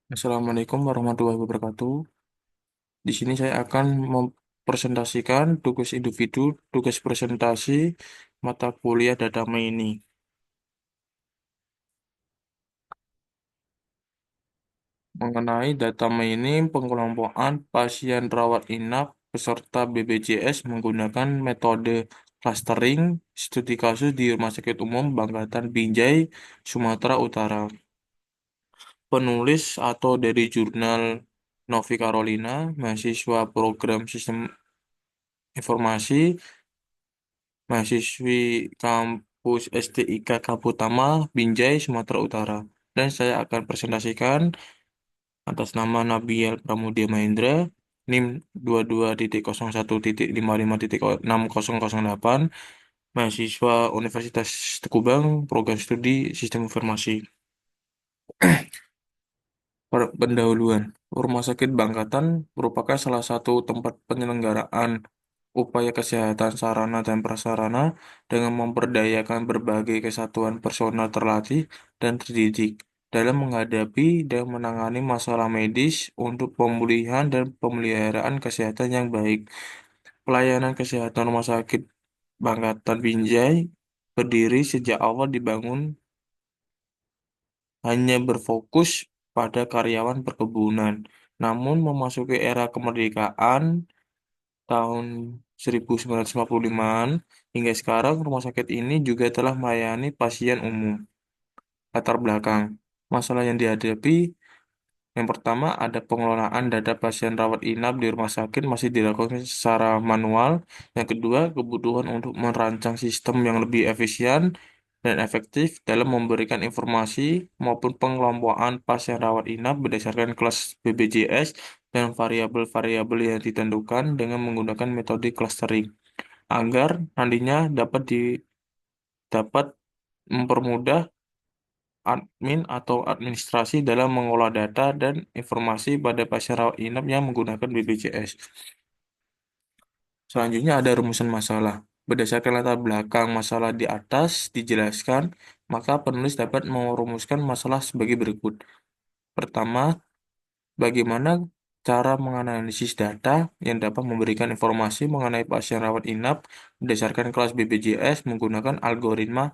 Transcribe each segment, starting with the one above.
Assalamualaikum warahmatullahi wabarakatuh. Di sini saya akan mempresentasikan tugas individu, tugas presentasi mata kuliah data mining. Mengenai data mining, pengelompokan pasien rawat inap peserta BPJS menggunakan metode clustering studi kasus di Rumah Sakit Umum Bangkatan Binjai, Sumatera Utara. Penulis atau dari jurnal Novi Carolina, mahasiswa program Sistem Informasi, mahasiswi kampus STIK Kaputama, Binjai, Sumatera Utara. Dan saya akan presentasikan atas nama Nabiel Pramudia Mahendra, NIM 22.01.55.6008, mahasiswa Universitas Tekubang, program studi Sistem Informasi. Pendahuluan, Rumah Sakit Bangkatan merupakan salah satu tempat penyelenggaraan upaya kesehatan sarana dan prasarana dengan memperdayakan berbagai kesatuan personal terlatih dan terdidik dalam menghadapi dan menangani masalah medis untuk pemulihan dan pemeliharaan kesehatan yang baik. Pelayanan kesehatan Rumah Sakit Bangkatan Binjai berdiri sejak awal dibangun hanya berfokus pada karyawan perkebunan. Namun memasuki era kemerdekaan tahun 1955-an hingga sekarang rumah sakit ini juga telah melayani pasien umum. Latar belakang masalah yang dihadapi yang pertama ada pengelolaan data pasien rawat inap di rumah sakit masih dilakukan secara manual. Yang kedua, kebutuhan untuk merancang sistem yang lebih efisien dan efektif dalam memberikan informasi maupun pengelompokan pasien rawat inap berdasarkan kelas BPJS dan variabel-variabel yang ditentukan dengan menggunakan metode clustering agar nantinya dapat mempermudah admin atau administrasi dalam mengolah data dan informasi pada pasien rawat inap yang menggunakan BPJS. Selanjutnya ada rumusan masalah. Berdasarkan latar belakang masalah di atas dijelaskan, maka penulis dapat merumuskan masalah sebagai berikut. Pertama, bagaimana cara menganalisis data yang dapat memberikan informasi mengenai pasien rawat inap berdasarkan kelas BPJS menggunakan algoritma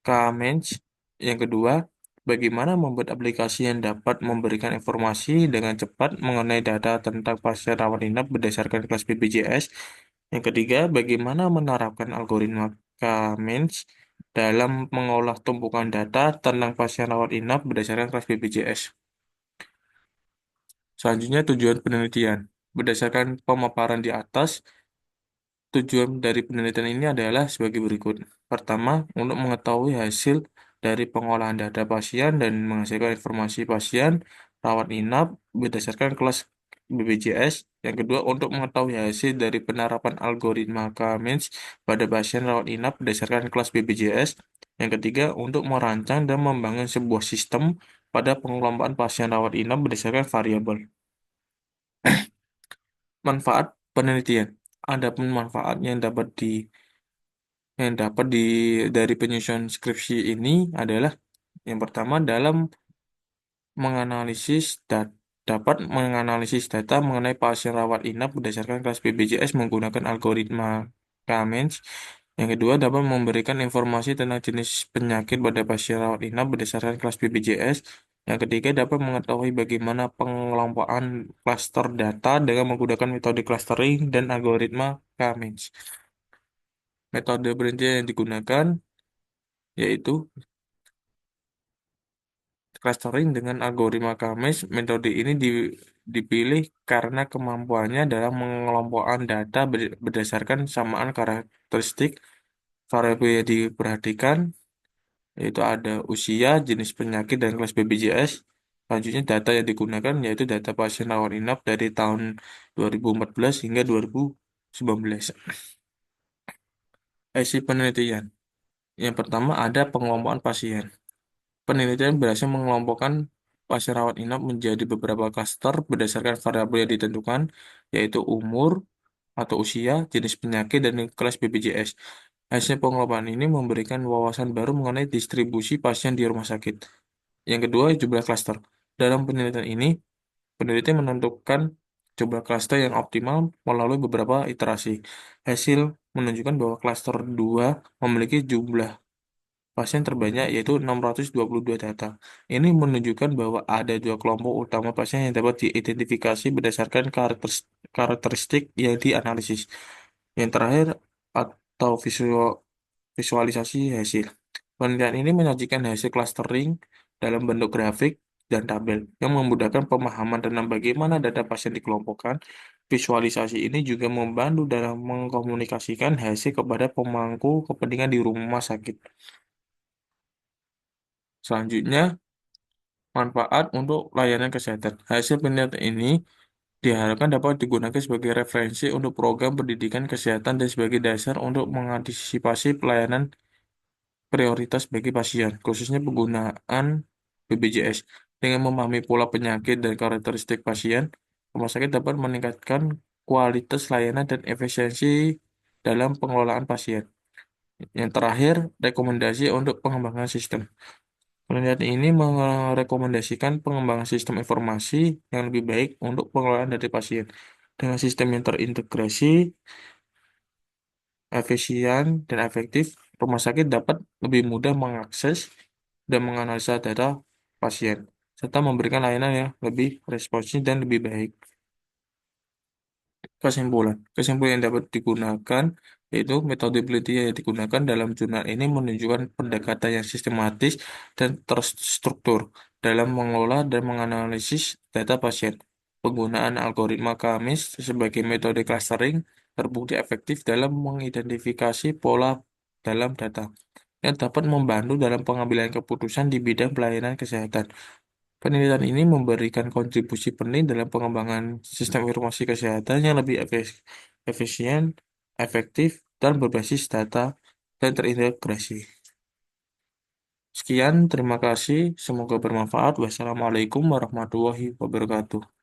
K-Means. Yang kedua, bagaimana membuat aplikasi yang dapat memberikan informasi dengan cepat mengenai data tentang pasien rawat inap berdasarkan kelas BPJS. Yang ketiga, bagaimana menerapkan algoritma K-Means dalam mengolah tumpukan data tentang pasien rawat inap berdasarkan kelas BPJS. Selanjutnya, tujuan penelitian. Berdasarkan pemaparan di atas, tujuan dari penelitian ini adalah sebagai berikut. Pertama, untuk mengetahui hasil dari pengolahan data pasien dan menghasilkan informasi pasien rawat inap berdasarkan kelas BPJS. Yang kedua, untuk mengetahui hasil dari penerapan algoritma K-means pada pasien rawat inap berdasarkan kelas BPJS. Yang ketiga, untuk merancang dan membangun sebuah sistem pada pengelompokan pasien rawat inap berdasarkan variabel. Manfaat penelitian. Adapun manfaat yang dapat dari penyusunan skripsi ini adalah yang pertama menganalisis dat, dapat menganalisis data mengenai pasien rawat inap berdasarkan kelas BPJS menggunakan algoritma K-means. Yang kedua dapat memberikan informasi tentang jenis penyakit pada pasien rawat inap berdasarkan kelas BPJS. Yang ketiga dapat mengetahui bagaimana pengelompokan klaster data dengan menggunakan metode clustering dan algoritma K-means. Metode penelitian yang digunakan yaitu clustering dengan algoritma Kamis. Metode ini dipilih karena kemampuannya dalam mengelompokkan data berdasarkan samaan karakteristik variabel yang diperhatikan, yaitu ada usia, jenis penyakit, dan kelas BPJS. Selanjutnya data yang digunakan yaitu data pasien rawat inap dari tahun 2014 hingga 2019. Isi penelitian. Yang pertama ada pengelompokan pasien. Penelitian berhasil mengelompokkan pasien rawat inap menjadi beberapa klaster berdasarkan variabel yang ditentukan, yaitu umur atau usia, jenis penyakit, dan kelas BPJS. Hasil pengelompokan ini memberikan wawasan baru mengenai distribusi pasien di rumah sakit. Yang kedua, jumlah klaster. Dalam penelitian ini, peneliti menentukan jumlah klaster yang optimal melalui beberapa iterasi. Hasil menunjukkan bahwa klaster 2 memiliki jumlah pasien terbanyak yaitu 622 data. Ini menunjukkan bahwa ada dua kelompok utama pasien yang dapat diidentifikasi berdasarkan karakteristik yang dianalisis. Yang terakhir atau visualisasi hasil. Penelitian ini menyajikan hasil clustering dalam bentuk grafik dan tabel yang memudahkan pemahaman tentang bagaimana data pasien dikelompokkan. Visualisasi ini juga membantu dalam mengkomunikasikan hasil kepada pemangku kepentingan di rumah sakit. Selanjutnya, manfaat untuk layanan kesehatan. Hasil penelitian ini diharapkan dapat digunakan sebagai referensi untuk program pendidikan kesehatan dan sebagai dasar untuk mengantisipasi pelayanan prioritas bagi pasien, khususnya penggunaan BPJS. Dengan memahami pola penyakit dan karakteristik pasien, rumah sakit dapat meningkatkan kualitas layanan dan efisiensi dalam pengelolaan pasien. Yang terakhir, rekomendasi untuk pengembangan sistem. Penelitian ini merekomendasikan pengembangan sistem informasi yang lebih baik untuk pengelolaan data pasien. Dengan sistem yang terintegrasi, efisien, dan efektif, rumah sakit dapat lebih mudah mengakses dan menganalisa data pasien, serta memberikan layanan yang lebih responsif dan lebih baik. Kesimpulan yang dapat digunakan yaitu metode penelitian yang digunakan dalam jurnal ini menunjukkan pendekatan yang sistematis dan terstruktur dalam mengelola dan menganalisis data pasien. Penggunaan algoritma KMIS sebagai metode clustering terbukti efektif dalam mengidentifikasi pola dalam data yang dapat membantu dalam pengambilan keputusan di bidang pelayanan kesehatan. Penelitian ini memberikan kontribusi penting dalam pengembangan sistem informasi kesehatan yang lebih efisien, efektif, dan berbasis data dan terintegrasi. Sekian, terima kasih. Semoga bermanfaat. Wassalamualaikum warahmatullahi wabarakatuh.